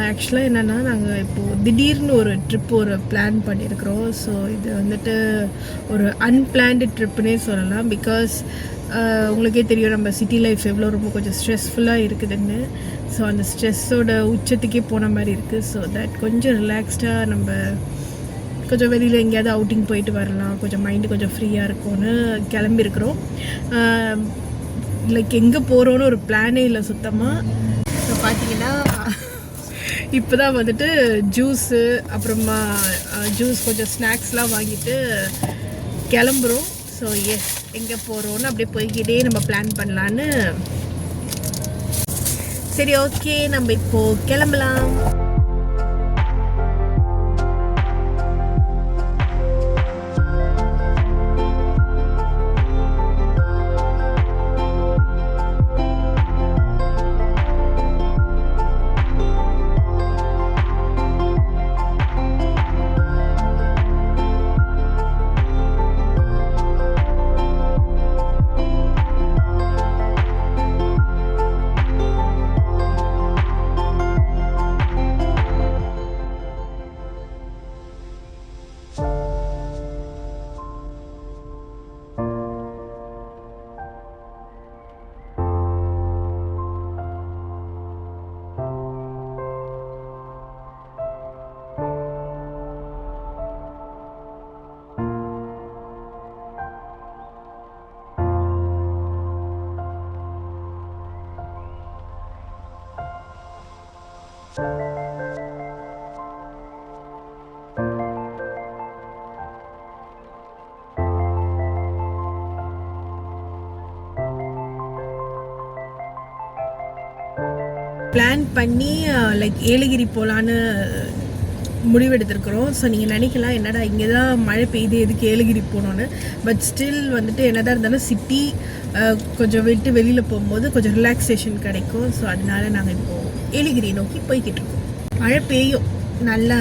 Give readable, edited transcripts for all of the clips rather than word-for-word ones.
ஆக்சுவலாக என்னென்னா நாங்கள் இப்போது திடீர்னு ஒரு ட்ரிப் பிளான் பண்ணியிருக்கிறோம். ஸோ இது வந்துட்டு ஒரு அன்பிளான்டு ட்ரிப்புனே சொல்லலாம். பிகாஸ் உங்களுக்கே தெரியும் நம்ம சிட்டி லைஃப் எவ்வளோ ரொம்ப கொஞ்சம் ஸ்ட்ரெஸ்ஃபுல்லாக இருக்குதுன்னு. ஸோ அந்த ஸ்ட்ரெஸ்ஸோட உச்சத்துக்கே போன மாதிரி இருக்குது. ஸோ தட் கொஞ்சம் ரிலாக்ஸ்டாக நம்ம கொஞ்சம் வெளியில் எங்கேயாவது அவுட்டிங் போயிட்டு வரலாம், கொஞ்சம் மைண்டு கொஞ்சம் ஃப்ரீயாக இருக்கும்னு கிளம்பியிருக்கிறோம். லைக் எங்கே போகிறோன்னு ஒரு பிளானே இல்லை சுத்தமாக. ஸோ பார்த்தீங்கன்னா இப்போ தான் வந்துட்டு ஜூஸு அப்புறமா ஜூஸ் கொஞ்சம் ஸ்நாக்ஸ்லாம் வாங்கிட்டு கிளம்புறோம். ஸோ எஸ் எங்கே போகிறோன்னு அப்படியே போய்கிட்டே நம்ம பிளான் பண்ணலான்னு. சரி, ஓகே, நம்ம இப்போது கிளம்பலாம். பிளான் பண்ணி லைக் ஏலகிரி போகலான்னு முடிவெடுத்திருக்கிறோம். ஸோ நீங்கள் நினைக்கலாம் என்னடா இங்கே தான் மழை பெய்யுது, எதுக்கு ஏலகிரி போகணுன்னு. பட் ஸ்டில் வந்துட்டு என்னதான் இருந்தாலும் சிட்டி கொஞ்சம் விட்டு வெளியில் போகும்போது கொஞ்சம் ரிலாக்ஸேஷன் கிடைக்கும். ஸோ அதனால நாங்கள் இப்போது ஏலகிரி நோக்கி போய்கிட்டு இருக்கோம். மழை பெய்யும், நல்லா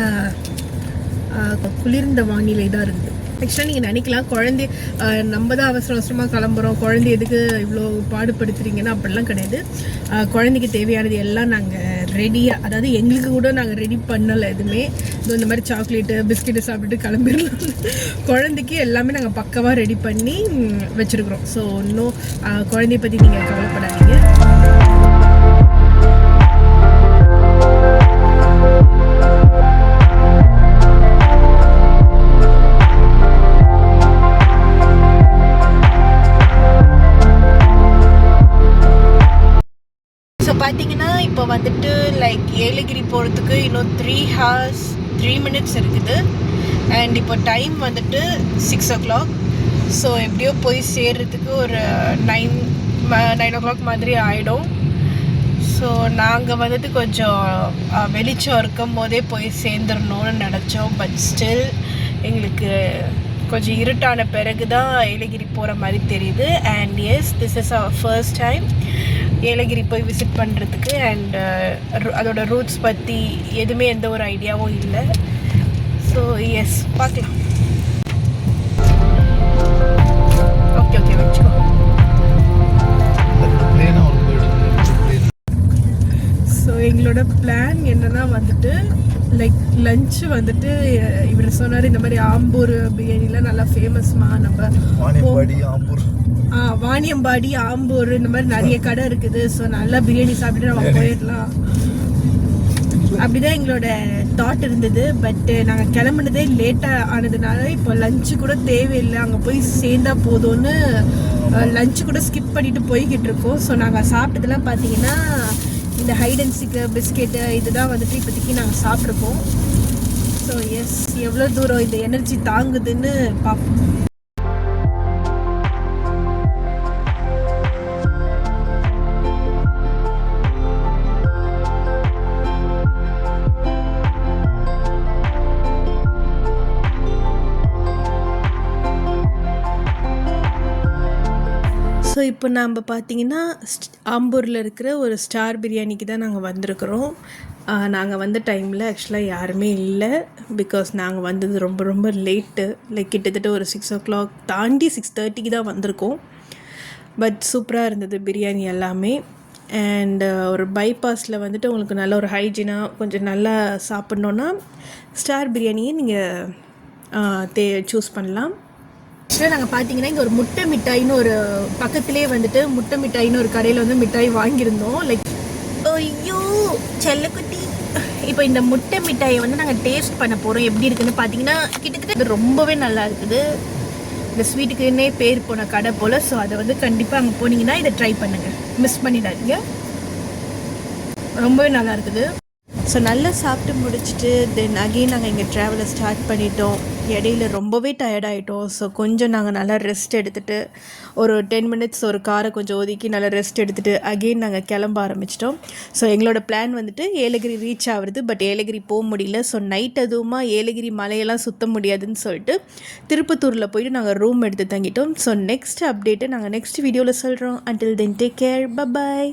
குளிர்ந்த வானிலை தான் இருக்குது. ஆக்சுவலாக நீங்கள் நினைக்கலாம் குழந்தை நம்ம தான் அவசர அவசரமாக கிளம்புறோம், குழந்தை எதுக்கு இவ்வளோ பாடுபடுத்துறீங்கன்னா அப்படிலாம் கிடையாது. குழந்தைக்கு தேவையானது எல்லாம் நாங்கள் ரெடியாக, அதாவது எங்களுக்கு கூட நாங்கள் ரெடி பண்ணலை எதுவுமே. இந்த மாதிரி சாக்லேட்டு பிஸ்கெட்டு சாப்பிட்டுட்டு கிளம்பிடலாம். குழந்தைக்கு எல்லாமே நாங்கள் பக்காவாக ரெடி பண்ணி வச்சுருக்குறோம். ஸோ இன்னும் குழந்தைய பற்றி நீங்கள் கவலைப்படாதீங்க. பார்த்தீங்கன்னா இப்போ வந்துட்டு லைக் ஏலகிரி போகிறதுக்கு இன்னும் 3 hours 3 minutes இருக்குது. அண்ட் இப்போ டைம் வந்துட்டு 6 o'clock. ஸோ எப்படியோ போய் சேர்றதுக்கு ஒரு 9 o'clock மாதிரி ஆகிடும். ஸோ நாங்கள் வந்துட்டு கொஞ்சம் வெளிச்சம் இருக்கும் போதே போய் சேர்ந்துடணும்னு நினச்சோம். பட் ஸ்டில் எங்களுக்கு கொஞ்சம் இருட்டான பிறகு தான் ஏலகிரி போகிற மாதிரி தெரியுது. And yes, this is our first time Yelagiri போய் விசிட் பண்ணுறதுக்கு. அண்ட் அதோட ரூட்ஸ் பற்றி எதுவுமே எந்த ஒரு ஐடியாவும் இல்லை. ஸோ எஸ், பார்க்கலாம். ஓகே ஓகே வச்சுக்கோ. ஸோ எங்களோட பிளான் என்னன்னா வந்துட்டு லைக் லஞ்சு வந்துட்டு இவர் சொன்னார் இந்த மாதிரி ஆம்பூர் பிரியாணிலாம் நல்லா ஃபேமஸ்மா, நம்ம வாணியம்பாடி ஆம்பூர் இந்த மாதிரி நிறைய கடை இருக்குது. ஸோ நல்லா பிரியாணி சாப்பிட்டு நம்ம போயிடலாம் அப்படிதான் எங்களோட தாட் இருந்தது. பட் நாங்கள் கிளம்புனதே லேட்டாக ஆனதுனால இப்போ லஞ்சு கூட தேவையில்லை, அங்கே போய் சேர்ந்தா போதும்னு லஞ்சு கூட ஸ்கிப் பண்ணிட்டு போய்கிட்டு இருக்கோம். ஸோ நாங்கள் சாப்பிட்டதெல்லாம் பார்த்தீங்கன்னா இந்த ஹைட் அண்ட் சீக்கு பிஸ்கெட்டு இதுதான் வந்துட்டு இப்போதைக்கு நாங்கள் சாப்பிட்ருக்கோம். ஸோ எஸ், எவ்வளோ தூரம் இந்த எனர்ஜி தாங்குதுன்னு பார்ப்போம். ஸோ இப்போ நம்ம பார்த்திங்கன்னா ஆம்பூரில் இருக்கிற ஒரு ஸ்டார் பிரியாணிக்கு தான் நாங்கள் வந்திருக்கிறோம். நாங்கள் வந்த டைமில் ஆக்சுவலாக யாருமே இல்லை. பிகாஸ் நாங்கள் வந்தது ரொம்ப ரொம்ப லேட்டு, லைக் கிட்டத்தட்ட ஒரு 6 o'clock தாண்டி 6:30 தான் வந்திருக்கோம். பட் சூப்பராக இருந்தது பிரியாணி எல்லாமே. அண்ட் ஒரு பைபாஸில் வந்துட்டு உங்களுக்கு நல்ல ஒரு ஹைஜீனாக கொஞ்சம் நல்லா சாப்பிட்ணுன்னா ஸ்டார் பிரியாணியை நீங்கள் சூஸ் பண்ணலாம். ஆக்சுவலாக நாங்கள் பார்த்தீங்கன்னா இங்கே ஒரு முட்டை மிட்டாயின்னு ஒரு பக்கத்துலேயே வந்துட்டு முட்டை மிட்டாயின்னு ஒரு கடையில் வந்து மிட்டாய் வாங்கியிருந்தோம். லைக் ஐயோ செல்லக்குட்டி, இப்போ இந்த முட்டை மிட்டாயை வந்து நாங்கள் டேஸ்ட் பண்ண போகிறோம். எப்படி இருக்குதுன்னு பார்த்தீங்கன்னா கிட்டத்தட்ட ரொம்பவே நல்லா இருக்குது. இந்த ஸ்வீட்டுக்குன்னே பேர் போன கடை போல். ஸோ அதை வந்து கண்டிப்பாக அங்கே போனீங்கன்னா இதை ட்ரை பண்ணுங்கள், மிஸ் பண்ணிடாதீங்க. ரொம்பவே நல்லா இருக்குது. ஸோ நல்லா சாப்பிட்டு முடிச்சுட்டு தென் அகெயின் நாங்கள் இங்கே ட்ராவலை ஸ்டார்ட் பண்ணிட்டோம். இடையில ரொம்பவே டயர்டாகிட்டோம். ஸோ கொஞ்சம் நாங்கள் நல்லா ரெஸ்ட் எடுத்துகிட்டு ஒரு 10 மினிட்ஸ் ஒரு காரை கொஞ்சம் ஒதுக்கி நல்லா ரெஸ்ட் எடுத்துகிட்டு அகெயின் நாங்கள் கிளம்ப ஆரம்பிச்சிட்டோம். ஸோ எங்களோட பிளான் வந்துட்டு ஏலகிரி ரீச் ஆகுறது. பட் ஏலகிரி போக முடியல. ஸோ நைட் அதுவுமா ஏலகிரி மலையெல்லாம் சுற்ற முடியாதுன்னு சொல்லிட்டு திருப்பத்தூரில் போயிட்டு நாங்கள் ரூம் எடுத்து தங்கிட்டோம். ஸோ நெக்ஸ்ட் அப்டேட்டை நாங்கள் நெக்ஸ்ட் வீடியோவில் சொல்கிறோம். Until then take care, by.